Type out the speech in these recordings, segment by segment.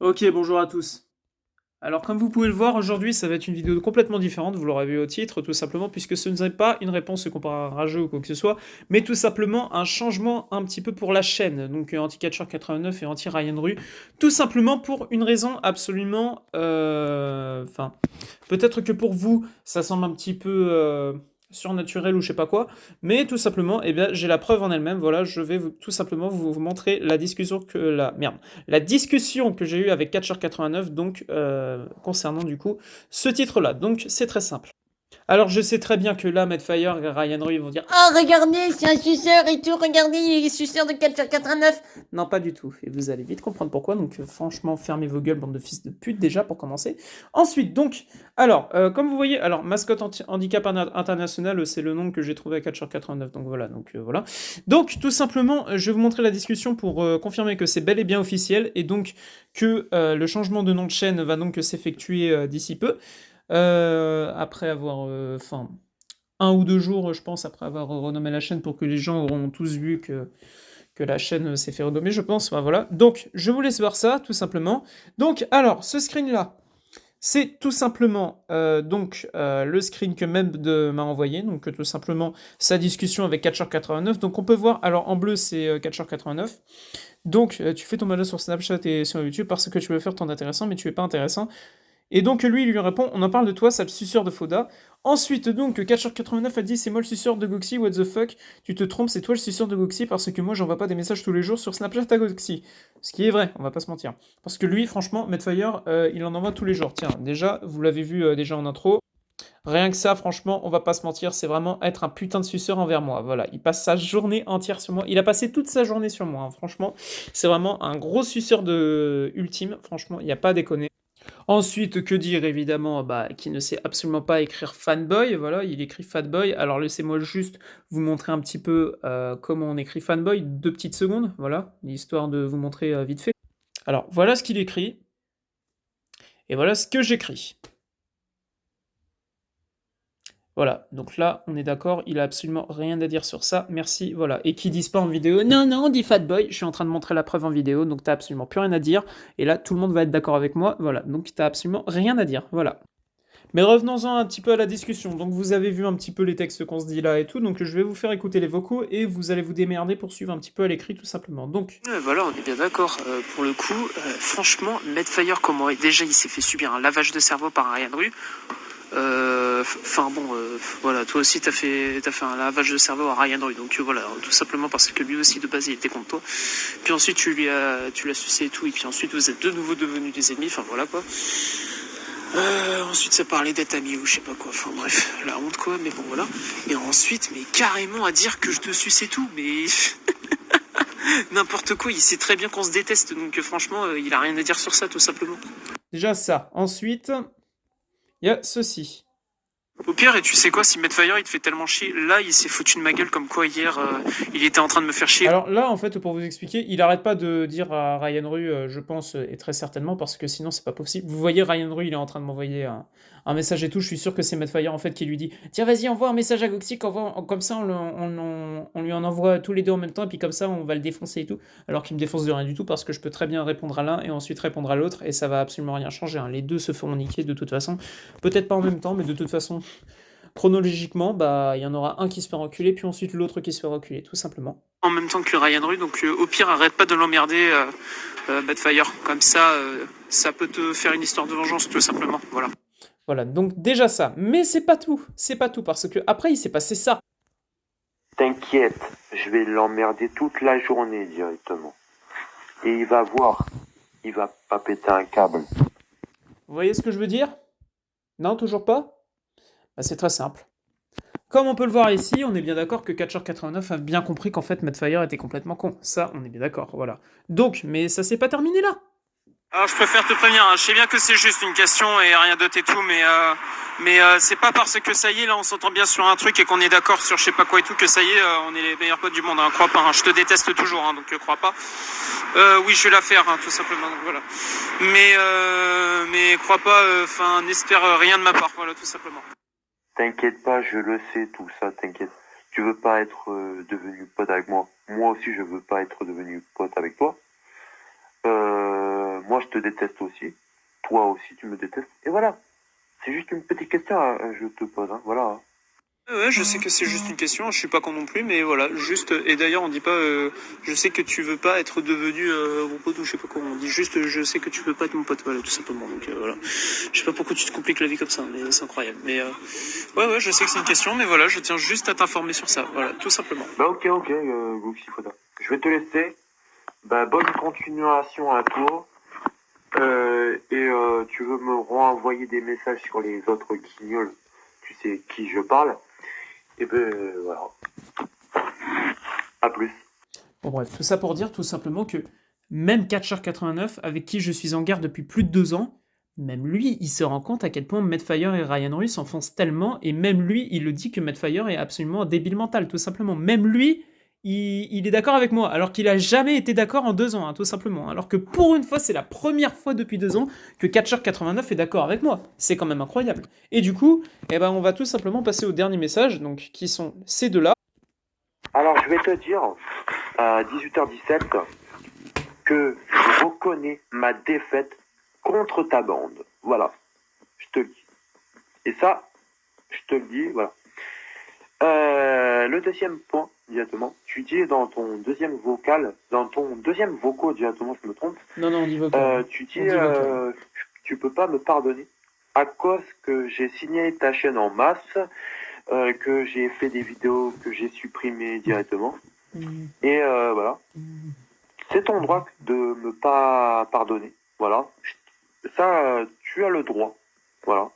Ok, bonjour à tous. Alors, comme vous pouvez le voir, aujourd'hui, ça va être une vidéo complètement différente, vous l'aurez vu au titre, tout simplement, puisque ce n'est pas une réponse comparée à un jeu ou quoi que ce soit, mais tout simplement un changement un petit peu pour la chaîne, donc Anti-Catcher 89 et Anti-Ryan Rue, tout simplement pour une raison absolument... Enfin, peut-être que pour vous, ça semble un petit peu surnaturel ou je sais pas quoi, mais tout simplement, eh bien, j'ai la preuve en elle-même. Voilà, je vais tout simplement vous montrer la discussion que la discussion que j'ai eue avec Catcher89, donc concernant du coup ce titre-là. Donc c'est très simple. Alors je sais très bien que là, Medfire et Ryan Roy vont dire ah regardez, c'est un suceur et tout, regardez, il est suceur de 489. Non, pas du tout. Et vous allez vite comprendre pourquoi. Donc franchement, fermez vos gueules, bande de fils de pute déjà pour commencer. Ensuite, donc, alors, comme vous voyez, alors mascotte handicap international, c'est le nom que j'ai trouvé à 489. Donc voilà, voilà. Donc tout simplement, je vais vous montrer la discussion pour confirmer que c'est bel et bien officiel et donc que le changement de nom de chaîne va donc s'effectuer d'ici peu. Après avoir, enfin, un ou deux jours, je pense, après avoir renommé la chaîne pour que les gens auront tous vu que la chaîne s'est fait renommer, je pense. Enfin, voilà. Donc, je vous laisse voir ça, tout simplement. Donc, alors, ce screen-là, c'est tout simplement le screen que Meb m'a envoyé, donc tout simplement sa discussion avec Catcher89. Donc on peut voir, alors en bleu c'est Catcher89. Donc tu fais ton malheur sur Snapchat et sur YouTube parce que tu veux faire ton intéressant, mais tu es pas intéressant. Et donc lui, il lui répond, on en parle de toi, sale suceur de Foda. Ensuite, donc, Catcher89 a dit, c'est moi le suceur de Goxy, what the fuck, tu te trompes, c'est toi le suceur de Goxy parce que moi, j'envoie pas des messages tous les jours sur Snapchat à Goxy. Ce qui est vrai, on va pas se mentir. Parce que lui, franchement, Medfire, il en envoie tous les jours. Tiens, déjà, vous l'avez vu déjà en intro, rien que ça, franchement, on va pas se mentir, c'est vraiment être un putain de suceur envers moi. Voilà, il passe sa journée entière sur moi. Il a passé toute sa journée sur moi, hein. Franchement, c'est vraiment un gros suceur de ultime. Franchement, il n'y a pas à déconner. Ensuite, que dire évidemment, bah, qui ne sait absolument pas écrire fanboy, voilà, il écrit fatboy. Alors laissez-moi juste vous montrer un petit peu comment on écrit fanboy, 2 petites secondes, voilà, histoire de vous montrer vite fait. Alors voilà ce qu'il écrit, et voilà ce que j'écris. Voilà, donc là, on est d'accord, il a absolument rien à dire sur ça, merci, voilà. Et qui disent pas en vidéo, non, non, on dit fatboy, je suis en train de montrer la preuve en vidéo, donc t'as absolument plus rien à dire, et là, tout le monde va être d'accord avec moi, voilà, donc t'as absolument rien à dire, voilà. Mais revenons-en un petit peu à la discussion. Donc vous avez vu un petit peu les textes qu'on se dit là et tout, donc je vais vous faire écouter les vocaux et vous allez vous démerder pour suivre un petit peu à l'écrit tout simplement. Donc Voilà, on est bien d'accord. Pour le coup, franchement, Medfire, comment déjà il s'est fait subir un lavage de cerveau par Ryan Rue. Enfin bon, voilà, toi aussi t'as fait un lavage de cerveau à Ryan Rue, donc voilà, tout simplement parce que lui aussi de base il était contre toi. Puis ensuite tu l'as sucé et tout, et puis ensuite vous êtes de nouveau devenus des ennemis. Enfin voilà quoi. Ensuite ça parlait d'être amis ou je sais pas quoi. Enfin bref, la honte quoi, mais bon voilà. Et ensuite, mais carrément à dire que je te suce et tout, mais n'importe quoi. Il sait très bien qu'on se déteste, donc franchement, il a rien à dire sur ça tout simplement. déjà ça. Ensuite, il y a ceci. Au pire, et tu sais quoi, si Medfire il te fait tellement chier, là il s'est foutu de ma gueule comme quoi hier il était en train de me faire chier. Alors là, en fait, pour vous expliquer, il arrête pas de dire à Ryan Rue, je pense, et très certainement, parce que sinon c'est pas possible. Vous voyez, Ryan Rue, il est en train de m'envoyer un message et tout. Je suis sûr que c'est Medfire en fait qui lui dit, tiens, vas-y, envoie un message à Goxic, comme ça on lui en envoie tous les deux en même temps, et puis comme ça on va le défoncer et tout. Alors qu'il me défonce de rien du tout, parce que je peux très bien répondre à l'un et ensuite répondre à l'autre, et ça va absolument rien changer, hein. Les deux se feront niquer de toute façon. Peut-être pas en même temps, mais de toute façon, chronologiquement, bah, il y en aura un qui se fait reculer, puis ensuite l'autre qui se fait reculer, tout simplement. En même temps que Ryan Rue, donc au pire arrête pas de l'emmerder, Medfire. Comme ça peut te faire une histoire de vengeance tout simplement. Voilà. Voilà, donc déjà ça. Mais c'est pas tout, parce que après il s'est passé ça. T'inquiète, je vais l'emmerder toute la journée directement. Et il va voir, il va pas péter un câble. Vous voyez ce que je veux dire? Non, toujours pas? Bah, c'est très simple. Comme on peut le voir ici, on est bien d'accord que Catcher89 a bien compris qu'en fait Madfire était complètement con. Ça, on est bien d'accord, voilà. Donc, mais ça s'est pas terminé là. Alors je préfère te prévenir, hein. Je sais bien que c'est juste une question et rien d'autre et tout, mais c'est pas parce que ça y est, là on s'entend bien sur un truc et qu'on est d'accord sur je sais pas quoi et tout que ça y est, on est les meilleurs potes du monde, hein. Crois pas, hein. Je te déteste toujours, hein, donc crois pas. Oui, je vais la faire, hein, tout simplement, donc voilà. Mais crois pas, enfin n'espère rien de ma part, voilà, tout simplement. T'inquiète pas, je le sais tout ça, t'inquiète. Tu veux pas être devenu pote avec moi. Moi aussi, je veux pas être devenu pote avec toi. Moi, moi je te déteste aussi. Toi aussi tu me détestes. Et voilà. C'est juste une petite question, je te pose, hein. Voilà. Ouais, je sais que c'est juste une question, je suis pas con non plus, mais voilà, juste, et d'ailleurs on dit pas, je sais que tu veux pas être devenu mon pote ou je sais pas quoi, on dit juste, je sais que tu veux pas être mon pote, voilà, tout simplement, donc voilà. Je sais pas pourquoi tu te compliques la vie comme ça, mais c'est incroyable, mais ouais, je sais que c'est une question, mais voilà, je tiens juste à t'informer sur ça, voilà, tout simplement. Bah ok, Goxifoda. Je vais te laisser. Bah bonne continuation à toi. Tu veux me renvoyer des messages sur les autres guignols, tu sais qui je parle. Et ben voilà. À plus. Bon bref, tout ça pour dire tout simplement que même Catcher89, avec qui je suis en guerre depuis plus de 2 ans, même lui, il se rend compte à quel point Medfire et Ryan Ruiz s'enfoncent tellement, et même lui, il le dit que Medfire est absolument un débile mental, tout simplement. Même lui, il est d'accord avec moi, alors qu'il a jamais été d'accord en 2 ans, hein, tout simplement. Alors que pour une fois, c'est la première fois depuis 2 ans que Catcher89 est d'accord avec moi. C'est quand même incroyable. Et du coup, eh ben, on va tout simplement passer au dernier message, donc qui sont ces deux-là. Alors je vais te dire à 18h17 que je reconnais ma défaite contre ta bande. Voilà, je te le dis. Et ça, je te le dis, voilà. Le deuxième point, directement, tu dis dans ton deuxième vocal, dans ton deuxième vocaux, directement, je me trompe. Non, on dit vocal. Tu dis, tu peux pas me pardonner à cause que j'ai signé ta chaîne en masse, que j'ai fait des vidéos que j'ai supprimées directement. Et voilà. C'est ton droit de me pas pardonner. Voilà. Ça, tu as le droit. Voilà.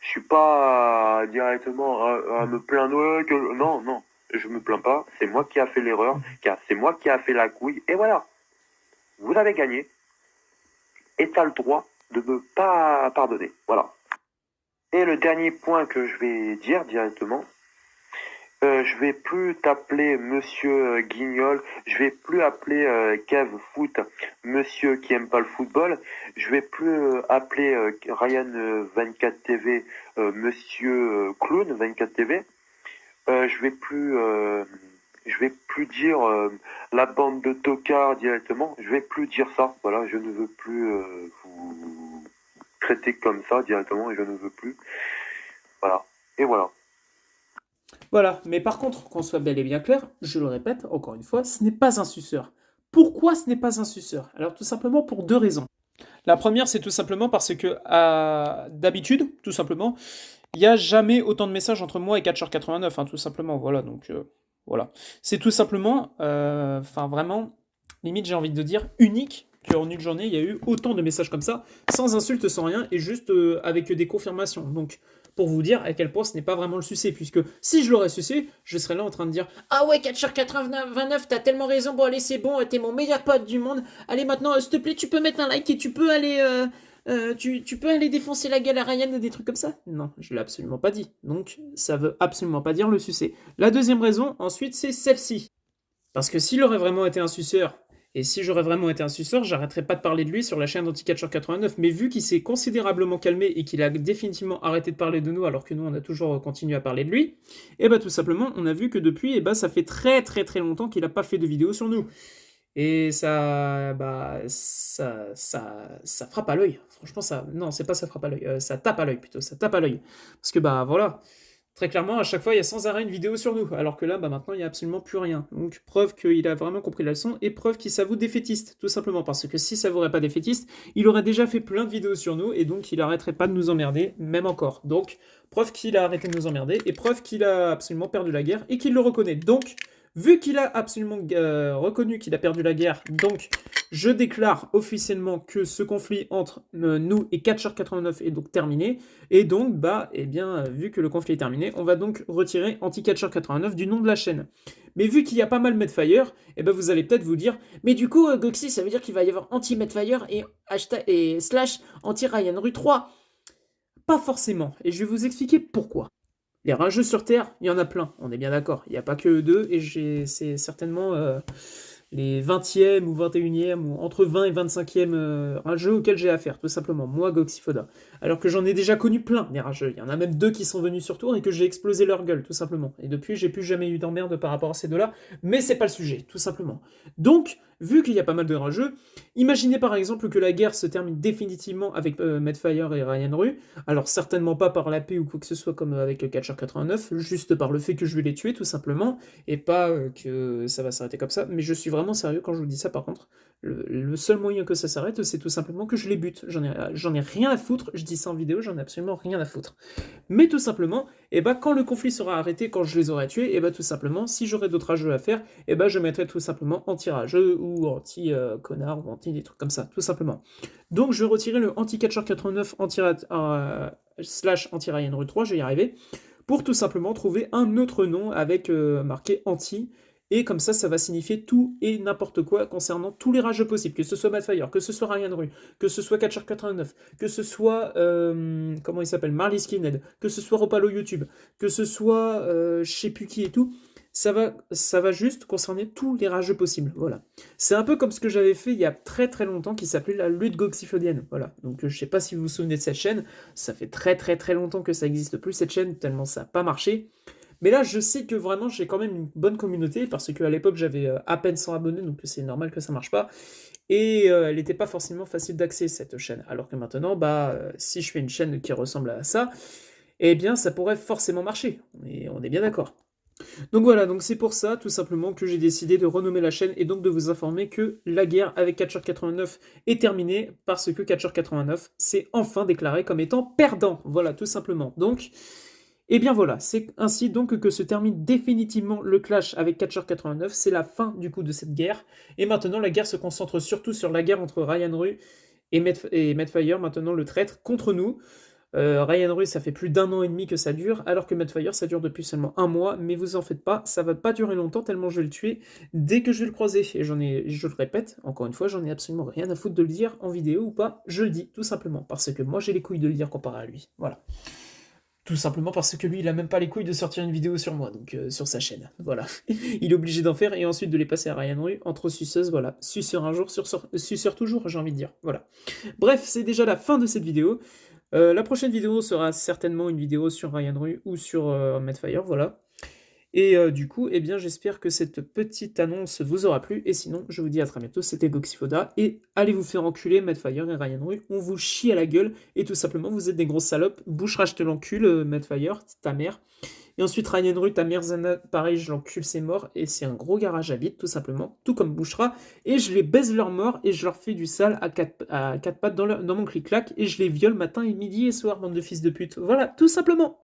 Je suis pas directement à me plaindre que non, je me plains pas. C'est moi qui a fait l'erreur, c'est moi qui a fait la couille. Et voilà. Vous avez gagné. Et t'as le droit de me pas pardonner. Voilà. Et le dernier point que je vais dire directement, je vais plus t'appeler Monsieur Guignol, je vais plus appeler Kev Foot Monsieur qui aime pas le football, je vais plus appeler Ryan 24 TV Monsieur Clown 24 TV, je vais plus dire la bande de tocards directement, je vais plus dire ça. Voilà, je ne veux plus vous traiter comme ça directement et je ne veux plus. Voilà. Et voilà. Voilà, mais par contre, qu'on soit bel et bien clair, je le répète encore une fois, ce n'est pas un suceur. Pourquoi ce n'est pas un suceur? Alors tout simplement pour 2 raisons. La première, c'est tout simplement parce que d'habitude, tout simplement, il n'y a jamais autant de messages entre moi et Catcher89, hein, tout simplement, voilà, donc voilà. C'est tout simplement, enfin vraiment, limite j'ai envie de dire, unique qu'en une journée, il y a eu autant de messages comme ça, sans insulte, sans rien, et juste avec des confirmations. Donc, pour vous dire à quel point ce n'est pas vraiment le sucé, puisque si je l'aurais sucé, je serais là en train de dire « Ah ouais, Catcher89, t'as tellement raison, bon allez, c'est bon, t'es mon meilleur pote du monde, allez maintenant, s'il te plaît, tu peux mettre un like et tu peux aller... tu peux aller défoncer la gueule à Ryan et des trucs comme ça? Non, je l'ai absolument pas dit. Donc, ça veut absolument pas dire le sucer. La deuxième raison, ensuite, c'est celle-ci. Parce que s'il aurait vraiment été un suceur, et si j'aurais vraiment été un suceur, j'arrêterais pas de parler de lui sur la chaîne d'Anticatcher89. Mais vu qu'il s'est considérablement calmé et qu'il a définitivement arrêté de parler de nous, alors que nous, on a toujours continué à parler de lui, et bah tout simplement, on a vu que depuis, et bah ça fait très très très longtemps qu'il a pas fait de vidéo sur nous. Et ça, bah, ça frappe à l'œil. Franchement, ça, non, c'est pas ça frappe à l'œil, ça tape à l'œil plutôt, ça tape à l'œil. Parce que bah voilà, très clairement, à chaque fois, il y a sans arrêt une vidéo sur nous, alors que là, bah maintenant, il y a absolument plus rien. Donc preuve qu'il a vraiment compris la leçon et preuve qu'il s'avoue défaitiste, tout simplement. Parce que s'il s'avouerait pas défaitiste, il aurait déjà fait plein de vidéos sur nous et donc il arrêterait pas de nous emmerder, même encore. Donc preuve qu'il a arrêté de nous emmerder et preuve qu'il a absolument perdu la guerre et qu'il le reconnaît. Donc vu qu'il a absolument reconnu qu'il a perdu la guerre, donc je déclare officiellement que ce conflit entre nous et Catcher89 est donc terminé. Et donc, bah, eh bien, vu que le conflit est terminé, on va donc retirer Anti-Catcher89 du nom de la chaîne. Mais vu qu'il y a pas mal Medfire, eh ben vous allez peut-être vous dire, mais du coup, Goxy, ça veut dire qu'il va y avoir anti-Medfire et slash anti-Ryan 3. Pas forcément, et je vais vous expliquer pourquoi. Les rageux sur Terre, il y en a plein, on est bien d'accord. Il n'y a pas que eux deux, et c'est certainement les 20e ou 21e, ou entre 20 et 25e rageux auxquels j'ai affaire, tout simplement. Moi, Goxifoda. Alors que j'en ai déjà connu plein, des rageux. Il y en a même 2 qui sont venus sur tour et que j'ai explosé leur gueule, tout simplement. Et depuis, j'ai plus jamais eu d'emmerde par rapport à ces 2-là, mais c'est pas le sujet, tout simplement. Donc, vu qu'il y a pas mal de rageux, imaginez par exemple que la guerre se termine définitivement avec Medfire et Ryan Rue, alors certainement pas par la paix ou quoi que ce soit comme avec le Catcher 89, juste par le fait que je vais les tuer tout simplement, et pas que ça va s'arrêter comme ça, mais je suis vraiment sérieux quand je vous dis ça par contre. Le seul moyen que ça s'arrête, c'est tout simplement que je les bute. J'en ai rien à foutre, je dis ça en vidéo, j'en ai absolument rien à foutre. Mais tout simplement, et bah, quand le conflit sera arrêté, quand je les aurai tués, et bah, tout simplement, si j'aurai d'autres rageux à faire, et bah, je mettrai tout simplement anti-rageux ou anti-connard ou anti des trucs comme ça, tout simplement. Donc je vais retirer le anti-catcher 89 slash anti-Ryan Rue 3, je vais y arriver, pour tout simplement trouver un autre nom avec marqué anti, et comme ça va signifier tout et n'importe quoi concernant tous les rageux possibles, que ce soit Madfire, que ce soit Ryan Rue, que ce soit Catcher 89, que ce soit, comment il s'appelle, Marley Skinhead, que ce soit Ropalo YouTube, que ce soit je sais plus qui et tout, ça va juste concerner tous les rageux possibles, voilà. C'est un peu comme ce que j'avais fait il y a très très longtemps qui s'appelait la lutte goxyphodienne, voilà. Donc je sais pas si vous vous souvenez de cette chaîne, ça fait très très très longtemps que ça n'existe plus cette chaîne, tellement ça n'a pas marché. Mais là, je sais que vraiment, j'ai quand même une bonne communauté, parce qu'à l'époque, j'avais à peine 100 abonnés, donc c'est normal que ça marche pas. Et elle n'était pas forcément facile d'accès, cette chaîne. Alors que maintenant, si je fais une chaîne qui ressemble à ça, eh bien, ça pourrait forcément marcher. Et on est bien d'accord. Donc voilà, donc c'est pour ça, tout simplement, que j'ai décidé de renommer la chaîne, et donc de vous informer que la guerre avec Catcher 89 est terminée, parce que Catcher 89 s'est enfin déclaré comme étant perdant. Voilà, tout simplement. Donc... Et bien voilà, c'est ainsi donc que se termine définitivement le clash avec Catcher 89, c'est la fin du coup de cette guerre, et maintenant la guerre se concentre surtout sur la guerre entre Ryan Rue et Medfire, maintenant le traître, contre nous. Ryan Rue, ça fait plus d'1 an et demi que ça dure, alors que Medfire, ça dure depuis seulement 1 mois, mais vous en faites pas, ça va pas durer longtemps tellement je vais le tuer dès que je vais le croiser. Et je le répète, encore une fois, j'en ai absolument rien à foutre de le dire en vidéo ou pas, je le dis, tout simplement, parce que moi j'ai les couilles de le dire comparé à lui, voilà. Tout simplement parce que lui, il a même pas les couilles de sortir une vidéo sur moi, donc sur sa chaîne. Voilà. Il est obligé d'en faire et ensuite de les passer à Ryan Rue entre suceuses, voilà. Suceur un jour, suceur toujours, j'ai envie de dire. Voilà. Bref, c'est déjà la fin de cette vidéo. La prochaine vidéo sera certainement une vidéo sur Ryan Rue ou sur Medfire, voilà. Et du coup, eh bien, j'espère que cette petite annonce vous aura plu. Et sinon, je vous dis à très bientôt, c'était Goxyphoda. Et allez vous faire enculer, Medfire et Ryan Rue. On vous chie à la gueule. Et tout simplement, vous êtes des grosses salopes. Bouchera, je te l'encule, Medfire, ta mère. Et ensuite, Ryan Rue, ta mère Zana, pareil, je l'encule, c'est mort. Et c'est un gros garage à bite, tout simplement. Tout comme Bouchera. Et je les baise leur mort. Et je leur fais du sale à quatre pattes dans mon clic-clac. Et je les viole matin et midi et soir, bande de fils de pute. Voilà, tout simplement.